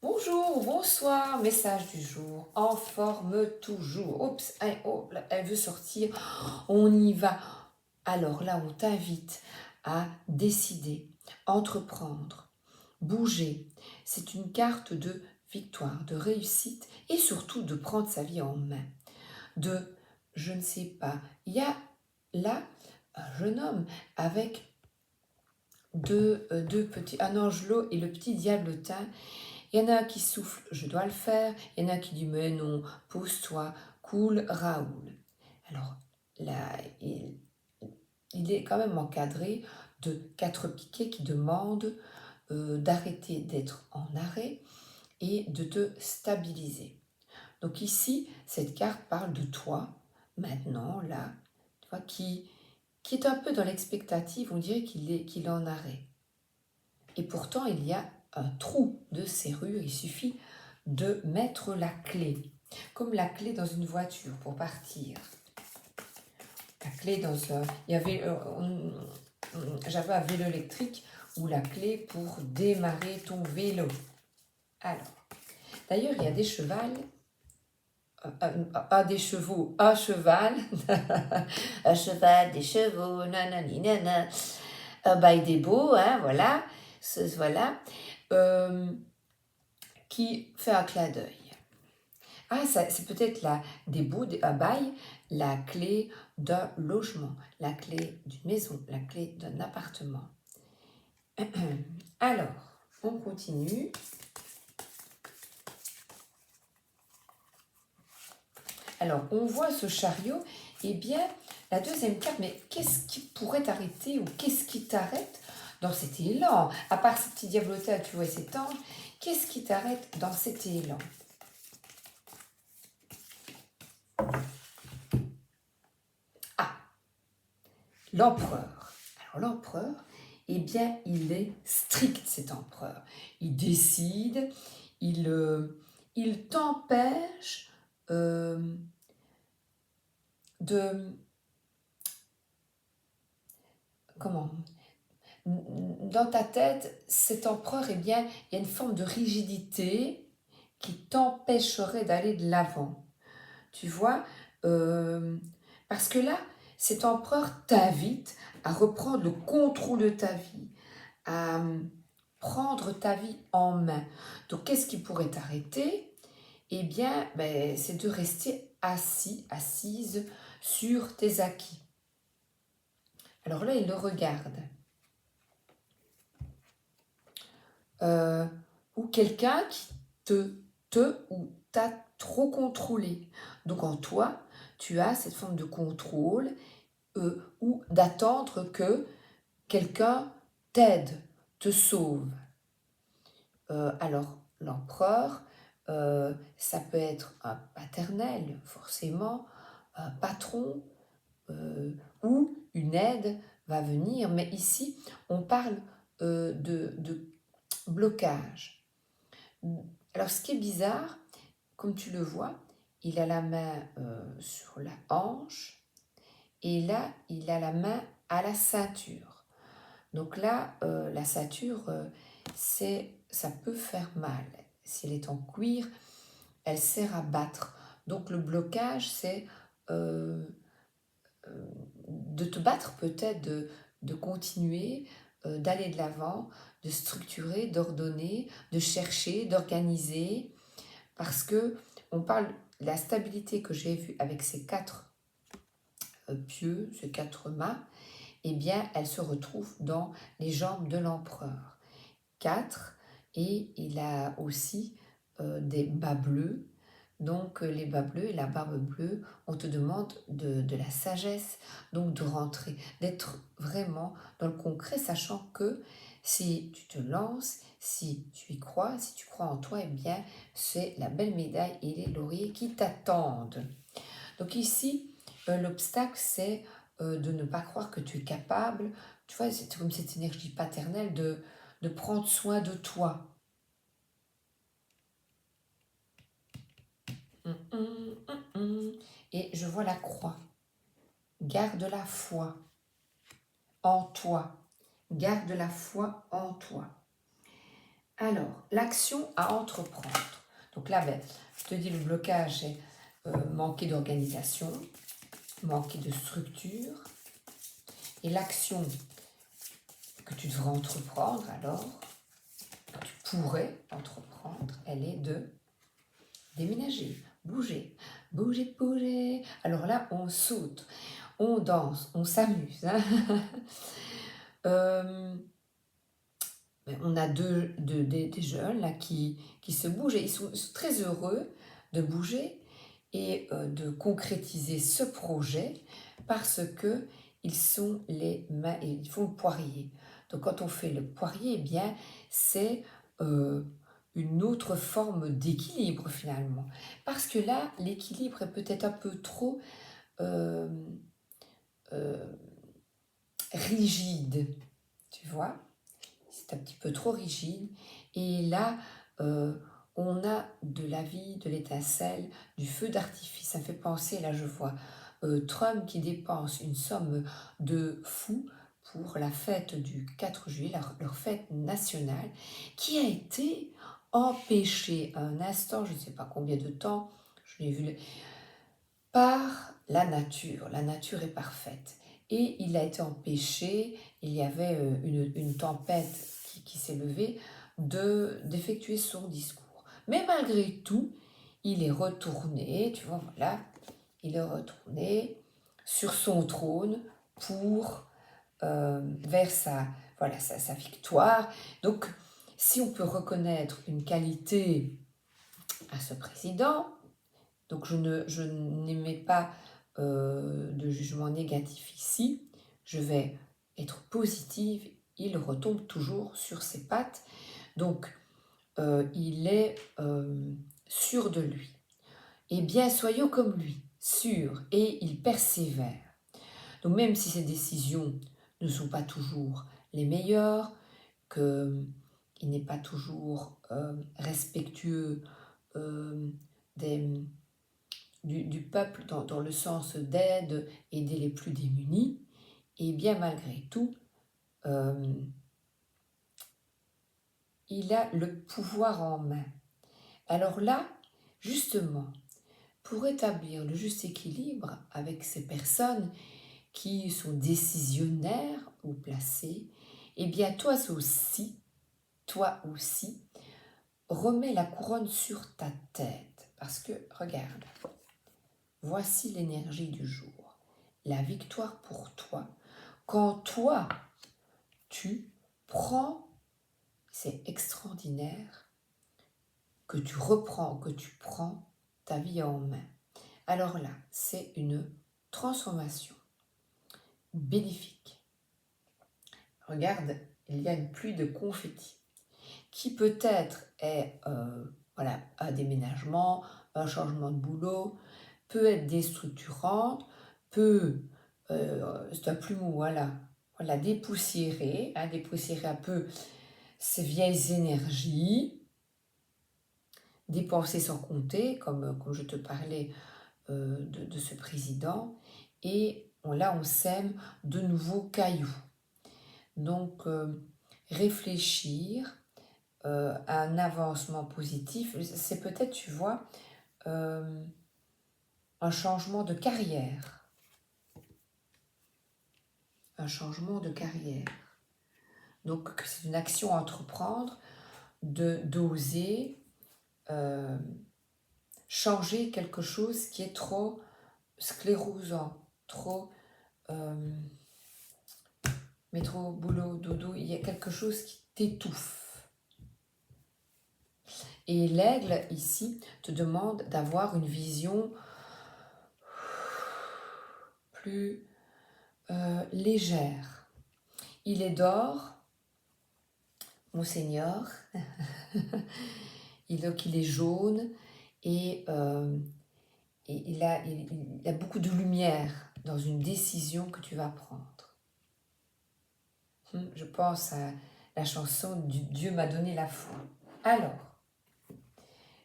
Bonjour, bonsoir, message du jour, en forme toujours. Oups, oh, là, elle veut sortir, on y va. Alors là, on t'invite à décider, entreprendre, bouger. C'est une carte de victoire, de réussite et surtout de prendre sa vie en main. Je ne sais pas, il y a là un jeune homme avec deux petits, un angelot et le petit diablotin. Il y en a un qui souffle, je dois le faire. Il y en a un qui dit, mais non, pose-toi, cool, Raoul. Alors là, il est quand même encadré de 4 piquets qui demandent d'arrêter d'être en arrêt et de te stabiliser. Donc ici, cette carte parle de toi, maintenant, là, toi qui est un peu dans l'expectative, on dirait qu'il est en arrêt. Et pourtant, il y a un trou de serrure, il suffit de mettre la clé, comme la clé dans une voiture pour partir. La clé dans un... Il y avait, j'avais un vélo électrique ou la clé pour démarrer ton vélo. Alors, d'ailleurs, il y a des chevals, des chevaux, un cheval, un cheval, des chevaux, nanani, nana, bah, il est beau, hein, voilà, voilà. Qui fait un clin d'œil. Ah, c'est peut-être un bail, la clé d'un logement, la clé d'une maison, la clé d'un appartement. Alors, on continue. Alors, on voit ce chariot. Eh bien, la deuxième carte, mais qu'est-ce qui pourrait t'arrêter ou qu'est-ce qui t'arrête dans cet élan? À part ce petit diablotin, tu vois, cet ange, qu'est-ce qui t'arrête dans cet élan? Ah, l'empereur. Alors, l'empereur, eh bien, il est strict, cet empereur. Il décide, il t'empêche de... Comment? Dans ta tête, cet empereur, eh bien, il y a une forme de rigidité qui t'empêcherait d'aller de l'avant. Tu vois, parce que là, cet empereur t'invite à reprendre le contrôle de ta vie, à prendre ta vie en main. Donc, qu'est-ce qui pourrait t'arrêter? Eh bien, c'est de rester assise sur tes acquis. Alors là, il le regarde. Ou quelqu'un qui ou t'a trop contrôlé. Donc en toi, tu as cette forme de contrôle ou d'attendre que quelqu'un t'aide, te sauve. Alors l'empereur, ça peut être un paternel, forcément, un patron, ou une aide va venir. Mais ici, on parle de blocage. Alors, ce qui est bizarre, comme tu le vois, il a la main sur la hanche et là, il a la main à la ceinture. Donc là, la ceinture, ça peut faire mal. Si elle est en cuir, elle sert à battre. Donc le blocage, c'est de te battre peut-être, de continuer, d'aller de l'avant, de structurer, d'ordonner, de chercher, d'organiser, parce que on parle de la stabilité que j'ai vue avec ces 4 pieux, ces 4 mâts, eh bien, elle se retrouve dans les jambes de l'empereur. 4, et il a aussi des bas bleus. Donc les bas bleus et la barbe bleue, on te demande de la sagesse, donc de rentrer, d'être vraiment dans le concret, sachant que si tu te lances, si tu y crois, si tu crois en toi, eh bien c'est la belle médaille et les lauriers qui t'attendent. Donc ici, l'obstacle, c'est de ne pas croire que tu es capable, tu vois, c'est comme cette énergie paternelle de prendre soin de toi. Et je vois la croix. Garde la foi en toi. Garde la foi en toi. Alors, l'action à entreprendre. Donc là, je te dis, le blocage, c'est manquer d'organisation, manquer de structure. Et l'action que tu devrais entreprendre, alors, que tu pourrais entreprendre, elle est de déménager, bouger, bouger, bouger. Alors là, on saute, on danse, on s'amuse. Hein. On a des jeunes là qui se bougent et ils sont très heureux de bouger et de concrétiser ce projet parce que ils font le poirier. Donc quand on fait le poirier, eh bien c'est une autre forme d'équilibre finalement. Parce que là, l'équilibre est peut-être un peu trop euh, euh, rigide, tu vois. C'est un petit peu trop rigide. Et là, on a de la vie, de l'étincelle, du feu d'artifice. Ça me fait penser, là je vois Trump qui dépense une somme de fou pour la fête du 4 juillet, leur fête nationale, qui a été empêchée un instant, je ne sais pas combien de temps, je l'ai vu, par la nature. La nature est parfaite. Et il a été empêché, il y avait une tempête qui s'est levée, d'effectuer son discours. Mais malgré tout, il est retourné, tu vois, voilà, il est retourné sur son trône pour vers sa victoire. Donc, si on peut reconnaître une qualité à ce président, donc je n'émets pas de jugement négatif ici, je vais être positive, il retombe toujours sur ses pattes, donc il est sûr de lui. Eh bien, soyons comme lui, sûrs, et il persévère. Donc même si ses décisions ne sont pas toujours les meilleures, qu'il n'est pas toujours respectueux du peuple dans le sens d'aide, aider les plus démunis, et bien malgré tout, il a le pouvoir en main. Alors là, justement, pour établir le juste équilibre avec ces personnes qui sont décisionnaires ou placées, eh bien toi aussi, remets la couronne sur ta tête. Parce que, regarde, voici l'énergie du jour. La victoire pour toi. Quand toi, tu prends, c'est extraordinaire, que tu prends ta vie en main. Alors là, c'est une transformation bénéfique. Regarde, il y a une pluie de confettis qui peut-être est un déménagement, un changement de boulot, peut être déstructurante, c'est un plus mot, voilà, dépoussiérer un peu ces vieilles énergies, dépenser sans compter, comme je te parlais de ce président, et là on sème de nouveaux cailloux. Donc réfléchir à un avancement positif, c'est peut-être, tu vois, un changement de carrière. Un changement de carrière. Donc c'est une action à entreprendre, d'oser changer quelque chose qui est trop sclérosant, trop métro, boulot, dodo, il y a quelque chose qui t'étouffe. Et l'aigle, ici, te demande d'avoir une vision plus légère. Il est d'or, mon Seigneur, il est jaune et il a beaucoup de lumière dans une décision que tu vas prendre. Je pense à la chanson « Dieu m'a donné la foi ». Alors,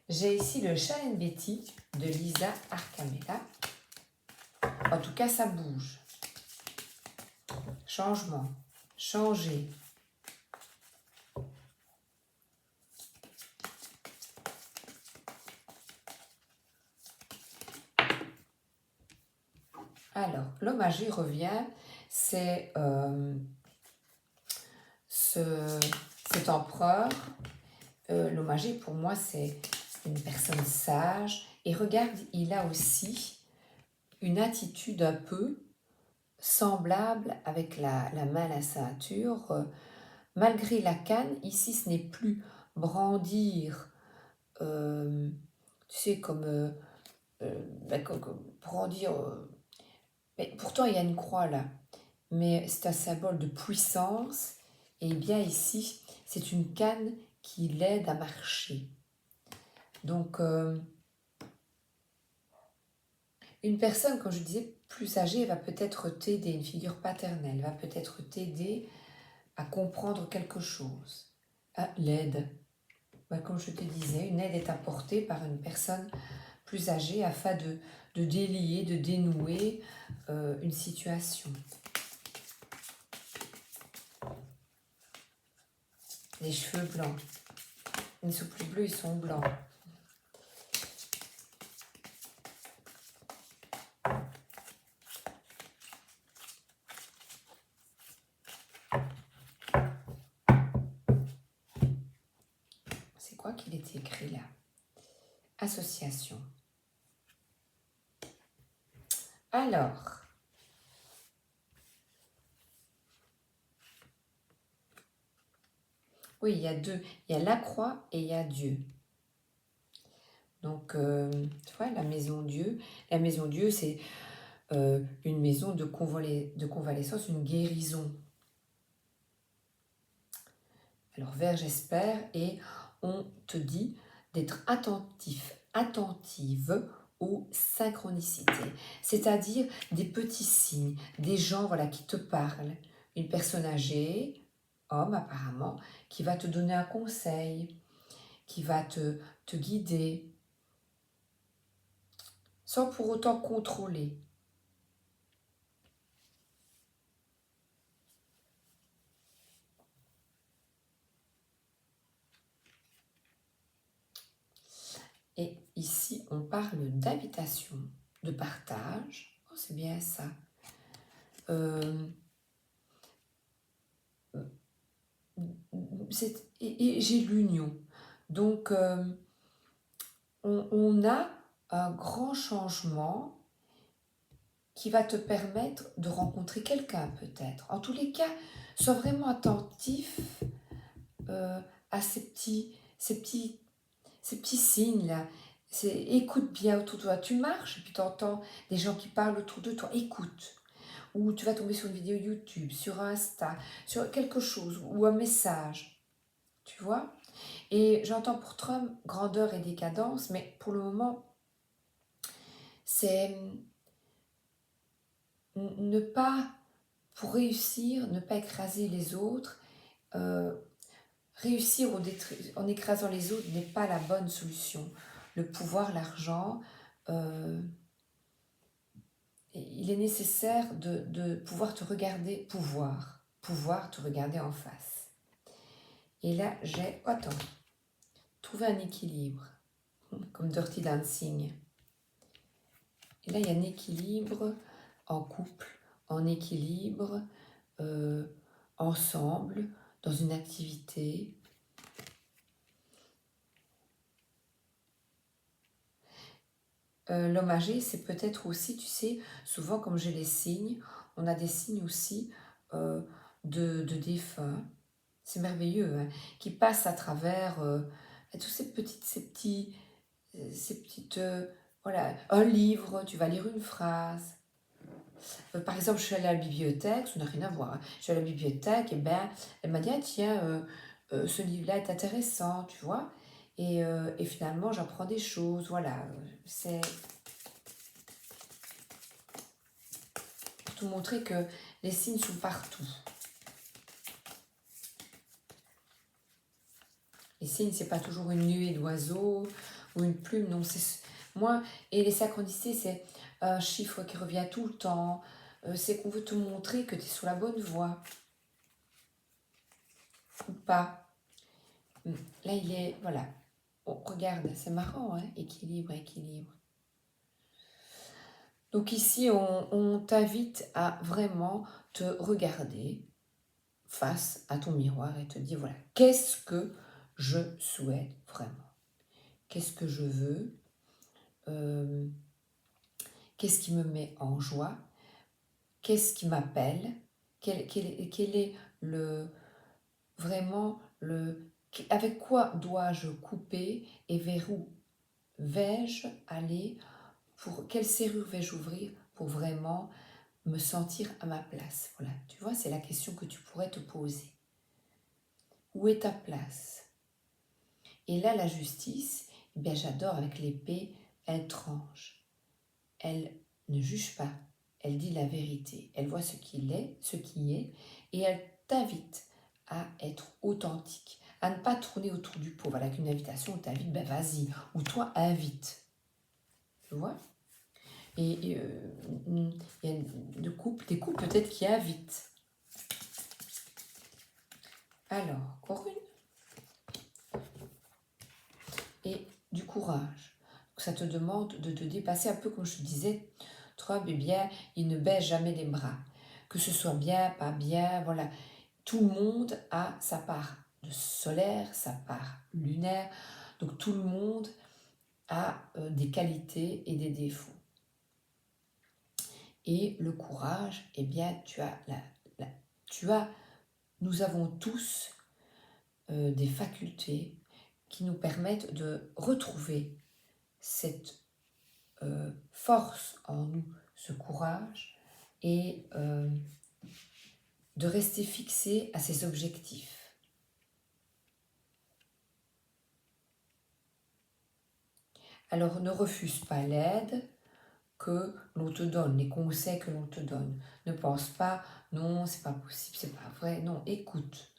j'ai ici le Challenge Betty de Lisa Arcamela. En tout cas, ça bouge. Changement, changer. Alors, l'homme âgé revient, c'est cet empereur. L'homme âgé, pour moi, c'est une personne sage. Et regarde, il a aussi une attitude un peu semblable avec la main à la ceinture. Malgré la canne, ici, ce n'est plus brandir, tu sais, comme, brandir. Mais pourtant, il y a une croix là. Mais c'est un symbole de puissance. Et bien ici, c'est une canne qui l'aide à marcher. Donc, une personne, comme je disais, plus âgée va peut-être t'aider, une figure paternelle va peut-être t'aider à comprendre quelque chose. Ah, l'aide. Comme je te disais, une aide est apportée par une personne plus âgée afin de délier, de dénouer une situation. Les cheveux blancs. Ils ne sont plus bleus, ils sont blancs. C'est quoi qu'il était écrit là? Association. Alors, oui, il y a deux. Il y a la croix et il y a Dieu. Donc, tu vois, la maison Dieu. La maison Dieu, c'est une maison de convalescence, une guérison. Alors, vers j'espère, et on te dit d'être attentif, attentive aux synchronicités, c'est-à-dire des petits signes, des gens voilà, qui te parlent, une personne âgée, homme apparemment, qui va te donner un conseil, qui va te guider, sans pour autant contrôler. Et ici, on parle d'invitation, de partage. Oh, c'est bien ça. Et j'ai l'union. Donc, on a un grand changement qui va te permettre de rencontrer quelqu'un peut-être. En tous les cas, sois vraiment attentif à ces petits signes-là. Écoute bien autour de toi. Tu marches et puis tu entends des gens qui parlent autour de toi. Écoute. Ou tu vas tomber sur une vidéo YouTube, sur Insta, sur quelque chose, ou un message. Tu vois? Et j'entends pour Trump grandeur et décadence, mais pour le moment, c'est ne pas, pour réussir, ne pas écraser les autres. Réussir en écrasant les autres n'est pas la bonne solution. Le pouvoir, l'argent, il est nécessaire de pouvoir te regarder, pouvoir te regarder en face. Et là, trouver un équilibre, comme Dirty Dancing. Et là, il y a un équilibre en couple, en équilibre ensemble, dans une activité. L'homme âgé, c'est peut-être aussi, tu sais, souvent comme j'ai les signes, on a des signes aussi de défunts. C'est merveilleux, hein, qui passent à travers tous ces petites, voilà, un livre, tu vas lire une phrase. Par exemple, je suis allée à la bibliothèque, ça n'a rien à voir, hein. Je suis allée à la bibliothèque, et ben, elle m'a dit, ah, tiens, ce livre-là est intéressant, tu vois. Et finalement, j'apprends des choses, voilà. C'est pour te montrer que les signes sont partout. Les signes, c'est pas toujours une nuée d'oiseaux ou une plume, non, c'est moi. Et les synchronicités, c'est un chiffre qui revient tout le temps. C'est qu'on veut te montrer que tu es sur la bonne voie. Ou pas. Là, il est, voilà. Oh, regarde, c'est marrant, hein, équilibre, équilibre. Donc ici, on t'invite à vraiment te regarder face à ton miroir et te dire, voilà, qu'est-ce que je souhaite vraiment? Qu'est-ce que je veux? Qu'est-ce qui me met en joie? Qu'est-ce qui m'appelle? Quel est vraiment avec quoi dois-je couper et vers où vais-je aller? Quelle serrure vais-je ouvrir pour vraiment me sentir à ma place? Voilà, tu vois, c'est la question que tu pourrais te poser. Où est ta place? Et là, la justice, eh bien, j'adore avec l'épée, elle tranche. Elle ne juge pas, elle dit la vérité. Elle voit ce qui est, et elle t'invite à être authentique, à ne pas tourner autour du pot. Voilà qu'une invitation, on t'invite, ben vas-y, ou toi, invite. Tu vois? Et il y a des couples peut-être qui invitent. Alors, encore une. Et du courage. Ça te demande de te dépasser un peu, comme je te disais, Trump, eh bien, il ne baisse jamais les bras. Que ce soit bien, pas bien, voilà. Tout le monde a sa part de solaire, sa part lunaire. Donc tout le monde a des qualités et des défauts. Et le courage, eh bien, nous avons tous des facultés qui nous permettent de retrouver cette force en nous, ce courage, et de rester fixé à ses objectifs. Alors ne refuse pas l'aide que l'on te donne, les conseils que l'on te donne. Ne pense pas, non, c'est pas possible, c'est pas vrai. Non, écoute.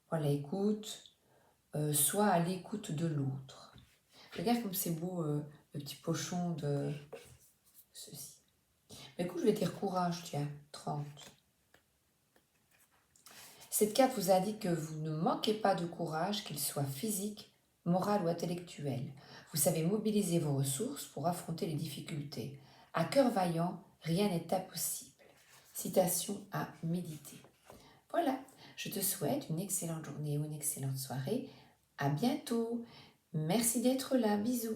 Voilà, écoute. Sois à l'écoute de l'autre. Regarde comme c'est beau, le petit pochon de ceci. Mais écoute, je vais dire courage, tiens, 30. Cette carte vous indique que vous ne manquez pas de courage, qu'il soit physique, moral ou intellectuel. Vous savez mobiliser vos ressources pour affronter les difficultés. À cœur vaillant, rien n'est impossible. Citation à méditer. Voilà, je te souhaite une excellente journée ou une excellente soirée. À bientôt. Merci d'être là. Bisous.